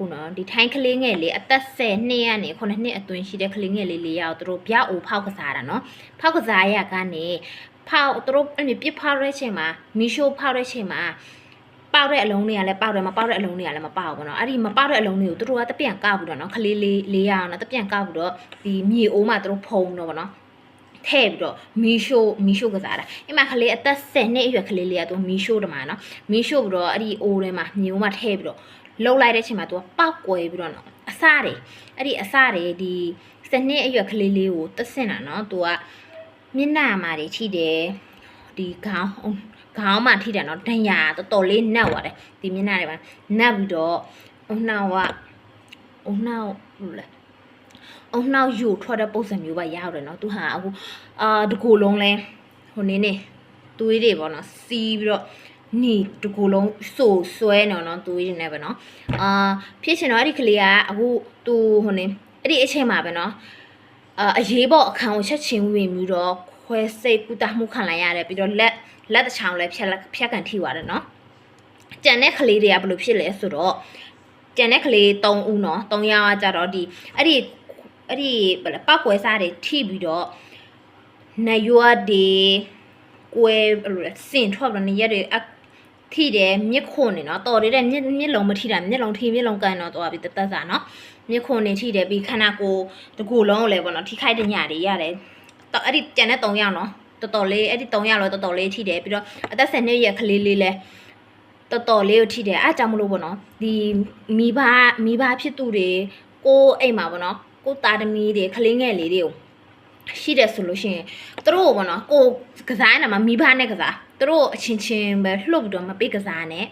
ခုနော်ဒီထိုင်းကလေးငယ်လေးအသက်10နှစ်ကနေ9နှစ်အတွင်းရှိတဲ့ကလေးငယ်လေး4ယောက်သူတို့ဗျအိုဖောက်ကစားတာနော်ဖောက်ကစားရကနေဖောက်သူတို့အဲ့ပြစ်ဖောက်တဲ့ချိန်မှာမီရှိုးဖောက်တဲ့ချိန်မှာပေါက်တဲ့အလုံးတွေကလည်းပေါက်တယ်မပေါက်တဲ့အလုံးတွေကလည်းမပေါက်ဘူးနော်အဲ့ဒီမပေါက်တဲ့အလုံးတွေကိုသူတို့ကတပြန်ကောက်ဘူးတော့နော်ကလေးလေးရအောင်နော်တပြန်ကောက်ပြီးတော့ဒီမြေအိုးမှာသူတို့ဖုံတော့ဗောနော်ထဲပြီးတော့မီရှိုးကစားတာအဲ့မှာကလေးအသက်10နှစ်အရွယ်ကလေးလေးကသူမီရှိုးတမှာနော်မီရှိုးပြီးတော့အဲ့ဒီအိုးထဲမှာမြေအိုးမှာထဲပြီးတော့လှုပ်လိုက်တဲ့ချိန်မှာသူကပေါက်ကွယ်ပြီးတော့နော်အစတွေအဲ့ဒီအစတွေဒီ10နှစ်အရွယ်ကလေးလေးကိုတဆင့်တာနော်သူကမျက်နှာမှာတွေထိတယ်ဒီခေါင်းမှာထိတယ်နော်ဒဏ်ရာတော်တော်လေးနှက်သွားတယ်ဒီမျက်နှာတွေမှာနှက်ပြီးတော့အုံနောက်လို့လဲအုံနောက်ယူထွက်တဲ့ပုံစံမျိုးပဲရောက်တယ်နော်သူဟာအခုတကူလုံးလဲဟိုနေသွေးတွေပေါ့နော်စီးပြီးတော့နီတကူလုံးဆိုဆွဲနော်သွေးတွေနဲ့ပဲနော်ဖြစ်ချင်တော့အဲ့ဒီကလေးကအခုသူဟိုနေအဲ့ဒီအချိန်မှာပဲနော်အရေးပေါ်အခန်းကိုချက်ချင်းဝင်ပြီးတော့ခွဲစိတ်ကုသမှုခံလိုက်ရတယ်ပြီးတော့လက်တစ်ချောင်းလည်းဖြတ်ကန်ထိသွားတယ်နော်ကြံတဲ့ကလေးတွေကဘယ်လိုဖြစ်လဲဆိုတော့ကြံတဲ့ကလေး3ဦးနော်3ယောက်ကကြတော့ဒီအဲ့ဒီဘယ်လဲပောက်ကွဲစားတွေထိပြီးတော့နရွာတွေကွဲဘယ်လိုလဲစင်ထွက်ပြီးနေရက်တွေထိတယ်မြစ်ခွန်နေနော်တော်တဲ့မြစ်လုံးမထိတာမြစ်လုံးကန်တော့သွားပြီးတက်စားနော်မြစ်ခွန်နေထိတယ်ပြီးခန္ဓာကိုယ်တကူလုံးကိုလည်းပေါ့နော်ထိခိုက်တဲ့ညတွေရတယ်အဲ့ဒီကြံတဲ့3ယောက်နော်တော်တော်လေးအဲ့ဒီ3ယောက်လောတော်တော်လေးထိတယ်ပြီးတော့အသက်10နှစ်ရဲ့ကလေးလေးလဲတော်တော်လေးကိုထိတယ်အားကြောင့်မလို့ပေါ့နော်ဒီမိဘဖြစ်သူတွေကိုအိမ်မှာပေါ့နော်ကိုသားသမီးတွေကလေးငယ်လေးတွေကိုရှိတယ်ဆိုလို့ရှိရင်သူတို့ပေါ့နော်ကိုကစားနေမှာမိဘနဲ့ကစားသူတို့အချင်းချင်းပဲလှုပ်ပြီးတော့မပိတ်ကစားနဲ့